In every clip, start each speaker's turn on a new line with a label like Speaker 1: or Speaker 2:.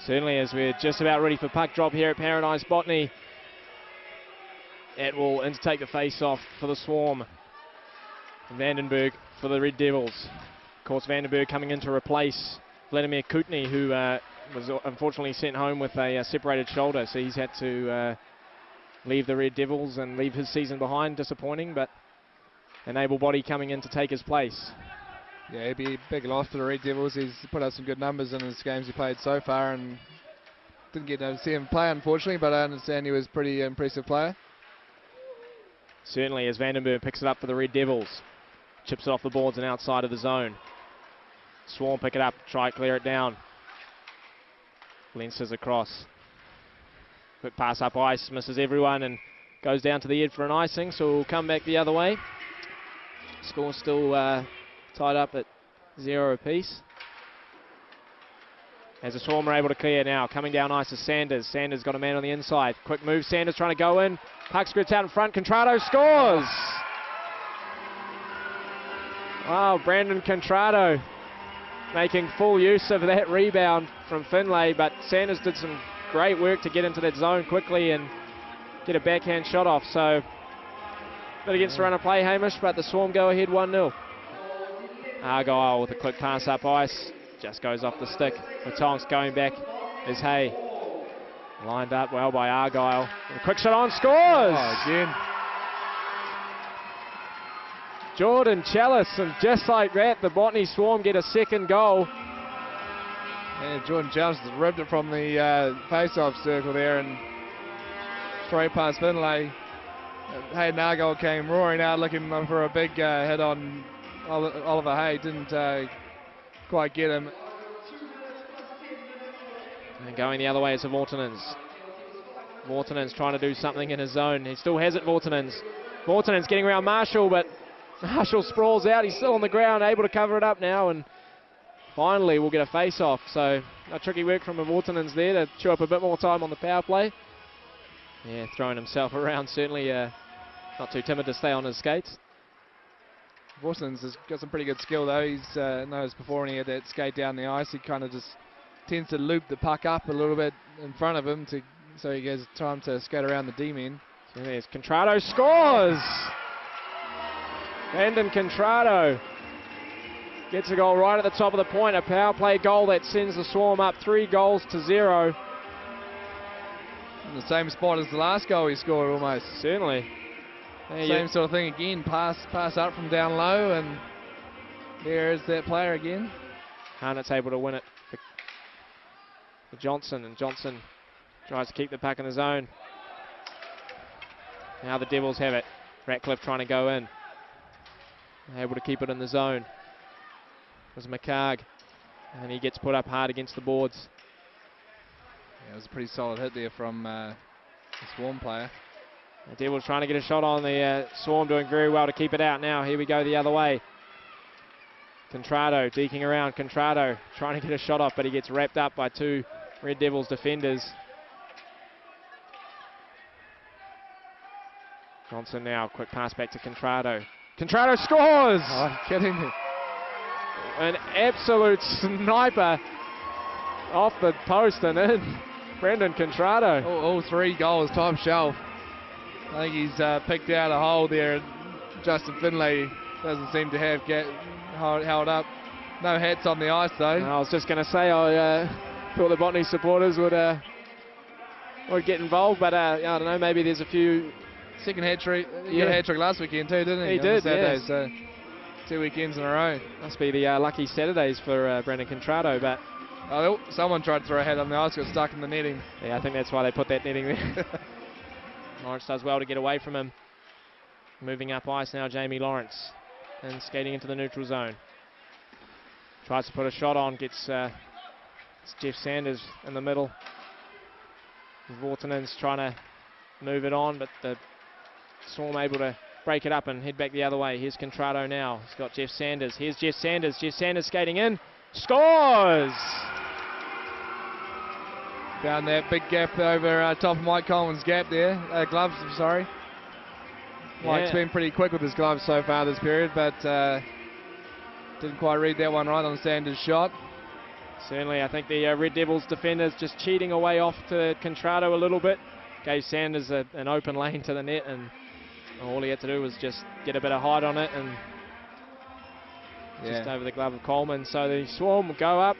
Speaker 1: Certainly, as we're just about ready for puck drop here at Paradise Botany. It will undertake the face-off for the Swarm. Vandenberg for the Red Devils. Of course, Vandenberg coming in to replace Vladimir Kutny, who was unfortunately sent home with a separated shoulder, so he's had to leave the Red Devils and leave his season behind. Disappointing, but an able body coming in to take his place.
Speaker 2: Yeah, it'd be a big loss for the Red Devils. He's put out some good numbers in his games he played so far, and didn't get to see him play, unfortunately, but I understand he was a pretty impressive player.
Speaker 1: Certainly, as Vandenberg picks it up for the Red Devils. Chips it off the boards and outside of the zone. Swarm pick it up, try to clear it down. Lenses across. Quick pass up ice, misses everyone and goes down to the edge for an icing, so we'll come back the other way. Score still tied up at 0 apiece. As the Swarm are able to clear now, coming down ice is Sanders. Sanders got a man on the inside. Quick move, Sanders trying to go in. Puck skirts out in front, Contrado scores! Wow, Brandon Contrado making full use of that rebound from Finlay, but Sanders did some great work to get into that zone quickly and get a backhand shot off. So, bit against the run of play, Hamish, but the Swarm go ahead 1-0. Argyle with a quick pass up ice, just goes off the stick. Matonks going back is Hay. Lined up well by Argyle. A quick shot on, scores!
Speaker 2: Oh, again.
Speaker 1: Jordan Chalice, and just like that, the Botany Swarm get a second goal.
Speaker 2: Yeah, Jordan Chalice ripped it from the face-off circle there and straight past Finlay. Hayden Argyle came roaring out looking for a big hit on Oliver Hay. Didn't quite get him.
Speaker 1: And going the other way is the Vortinens. Vortinens trying to do something in his zone. He still has it, Vortinens. Vortinens getting around Marshall, but Marshall sprawls out. He's still on the ground, able to cover it up now, and finally we'll get a face-off. So a tricky work from the Vortinens there to chew up a bit more time on the power play. Yeah, throwing himself around, certainly not too timid to stay on his skates.
Speaker 2: Vortinens has got some pretty good skill though. He's noticed before when he had that skate down the ice, he kind of just tends to loop the puck up a little bit in front of him so he gets time to skate around the D-men.
Speaker 1: So there's Contrado scores! Brandon Contrado gets a goal right at the top of the point, a power play goal that sends the Swarm up 3-0.
Speaker 2: In the same spot as the last goal he scored almost.
Speaker 1: Certainly.
Speaker 2: Same sort of thing again, pass up from down low, and there is that player again.
Speaker 1: Harnett's able to win it for Johnson, and Johnson tries to keep the puck in the zone. Now the Devils have it. Ratcliffe trying to go in. Able to keep it in the zone. There's McCarg, and he gets put up hard against the boards.
Speaker 2: Yeah, it was a pretty solid hit there from the Swarm player.
Speaker 1: The Devils trying to get a shot on, the Swarm doing very well to keep it out now. Here we go the other way. Contrado deking around. Contrado trying to get a shot off, but he gets wrapped up by two Red Devils defenders. Johnson now, quick pass back to Contrado. Contrado scores!
Speaker 2: Oh, are you kidding me?
Speaker 1: An absolute sniper off the post and in. Brendan Contrado.
Speaker 2: All three goals, top shelf. I think he's picked out a hole there. Justin Finlay doesn't seem to have held up. No hats on the ice though.
Speaker 1: I was just going to say, I thought the Botany supporters would get involved, but I don't know, maybe there's a few.
Speaker 2: Second hat trick. He got a hat trick last weekend too, didn't he?
Speaker 1: He did,
Speaker 2: Saturday,
Speaker 1: yes.
Speaker 2: So 2 weekends in a row.
Speaker 1: Must be the lucky Saturdays for Brendan Contrado, but
Speaker 2: someone tried to throw a hat on the ice, got stuck in the netting.
Speaker 1: Yeah, I think that's why they put that netting there. Lawrence does well to get away from him. Moving up ice now, Jamie Lawrence, and skating into the neutral zone. Tries to put a shot on, gets it's Jeff Sanders in the middle. Vortinen's trying to move it on, but the Swarm able to break it up and head back the other way. Here's Contrado now. He's got Jeff Sanders. Here's Jeff Sanders. Jeff Sanders skating in. Scores!
Speaker 2: Found that big gap over top of Mike Coleman's gap there. Gloves, I'm sorry. Mike's been pretty quick with his gloves so far this period, but didn't quite read that one right on Sanders' shot.
Speaker 1: Certainly, I think the Red Devils defenders just cheating away off to Contrado a little bit. Gave Sanders an open lane to the net, and all he had to do was just get a bit of height on it and just over the glove of Coleman. So the Swarm will go up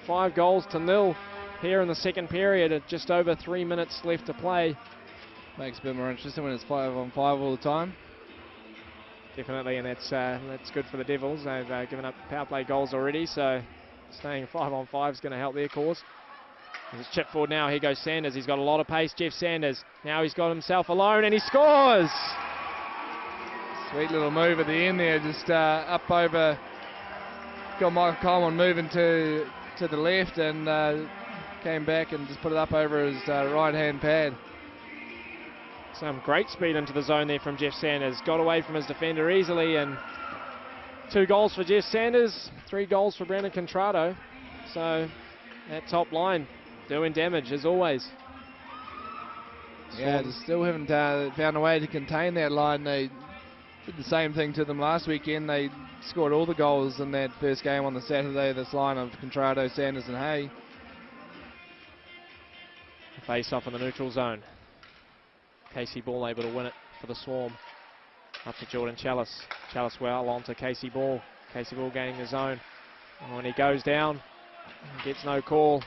Speaker 1: 5-0 here in the second period at just over 3 minutes left to play.
Speaker 2: Makes a bit more interesting when it's 5-on-5 all the time.
Speaker 1: Definitely, and that's good for the Devils. They've given up power play goals already, so staying 5-on-5 is going to help their cause. There's a chip forward now. Here goes Sanders. He's got a lot of pace, Jeff Sanders. Now he's got himself alone, and he scores!
Speaker 2: Sweet little move at the end there, just up over. Got Michael Coleman moving to the left, and came back and just put it up over his right-hand pad.
Speaker 1: Some great speed into the zone there from Jeff Sanders. Got away from his defender easily, and 2 goals for Jeff Sanders, 3 goals for Brandon Contrado. So that top line doing damage as always.
Speaker 2: Yeah, they still haven't found a way to contain that line. They did the same thing to them last weekend. They scored all the goals in that first game on the Saturday, this line of Contrado, Sanders and Hay.
Speaker 1: Face off in the neutral zone. Casey Ball able to win it for the Swarm. Up to Jordan Chalice. Chalice well on to Casey Ball. Casey Ball gaining the zone. Oh, and he goes down. Gets no call.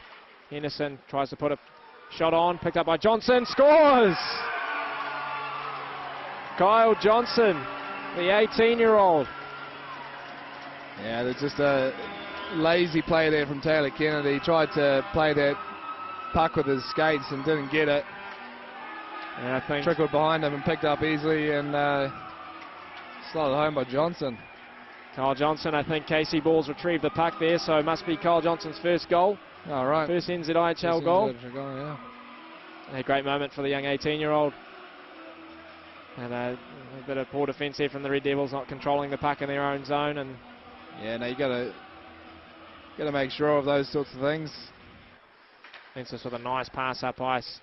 Speaker 1: Henderson tries to put a shot on. Picked up by Johnson. Scores! Kyle Johnson, the 18-year-old.
Speaker 2: Yeah, there's just a lazy play there from Taylor Kennedy. He tried to play that puck with his skates and didn't get it.
Speaker 1: And I think
Speaker 2: trickled behind him and picked up easily and slotted home by Johnson.
Speaker 1: Kyle Johnson, I think Casey Ball's retrieved the puck there, so it must be Kyle Johnson's first goal.
Speaker 2: All right.
Speaker 1: First NZIHL goal.
Speaker 2: Yeah.
Speaker 1: A great moment for the young 18-year-old. And a bit of poor defence here from the Red Devils, not controlling the puck in their own zone. And
Speaker 2: yeah, no, you got to make sure of those sorts of things.
Speaker 1: Fences with a nice pass up ice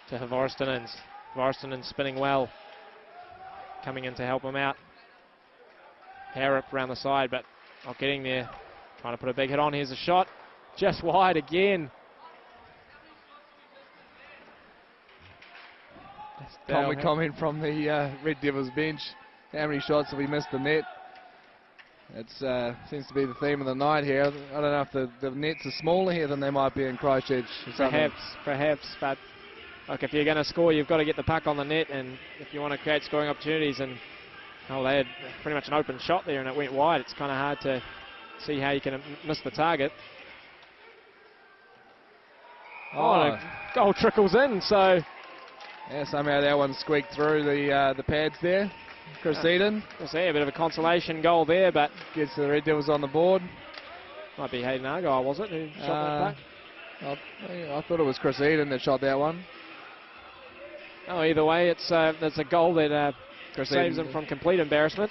Speaker 1: to Vorstenens. Vorstenens spinning well, coming in to help him out. Harrop around the side, but not getting there. Trying to put a big hit on. Here's a shot, just wide again.
Speaker 2: Comment from the Red Devils bench. How many shots have we missed the net? It seems to be the theme of the night here. I don't know if the nets are smaller here than they might be in Christchurch.
Speaker 1: Perhaps, but look, if you're going to score, you've got to get the puck on the net, and if you want to create scoring opportunities, and they had pretty much an open shot there and it went wide. It's kind of hard to see how you can miss the target. The goal trickles in, so
Speaker 2: yeah, somehow that one squeaked through the pads there. Chris Eden.
Speaker 1: A bit of a consolation goal there, but
Speaker 2: gets the Red Devils on the board.
Speaker 1: Might be Hayden Argyle, was it, who shot that puck?
Speaker 2: I thought it was Chris Eden that shot that one.
Speaker 1: Oh, either way, it's a goal that saves him from complete embarrassment.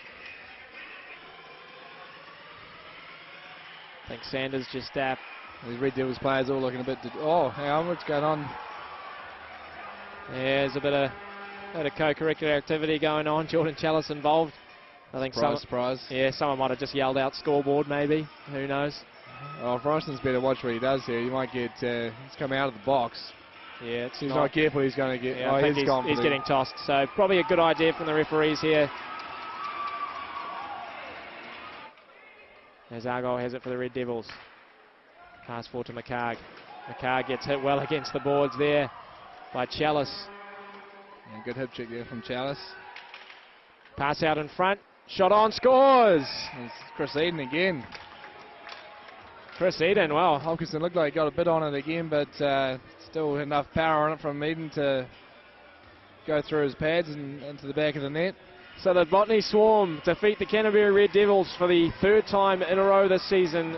Speaker 1: I think Sanders just
Speaker 2: these Red Devils players all looking a bit. Hang on, what's going on?
Speaker 1: Yeah, there's a bit of co-curricular activity going on. Jordan Chalice involved. I think
Speaker 2: surprise.
Speaker 1: Yeah, someone might have just yelled out scoreboard, maybe. Who knows?
Speaker 2: Oh, Froston's better watch what he does here. You might get he's coming out of the box.
Speaker 1: Yeah,
Speaker 2: he's not careful. He's going to get.
Speaker 1: Yeah, I think he's getting tossed. So probably a good idea from the referees here. As Argyle has it for the Red Devils. Pass forward to McCarg. McCarg gets hit well against the boards there by Chalice.
Speaker 2: Yeah, good hip check there from Chalice.
Speaker 1: Pass out in front. Shot on, scores!
Speaker 2: It's Chris Eden again.
Speaker 1: Chris Eden, wow.
Speaker 2: Hulkinson looked like he got a bit on it again, but still enough power on it from Eden to go through his pads and into the back of the net.
Speaker 1: So the Botany Swarm defeat the Canterbury Red Devils for the third time in a row this season.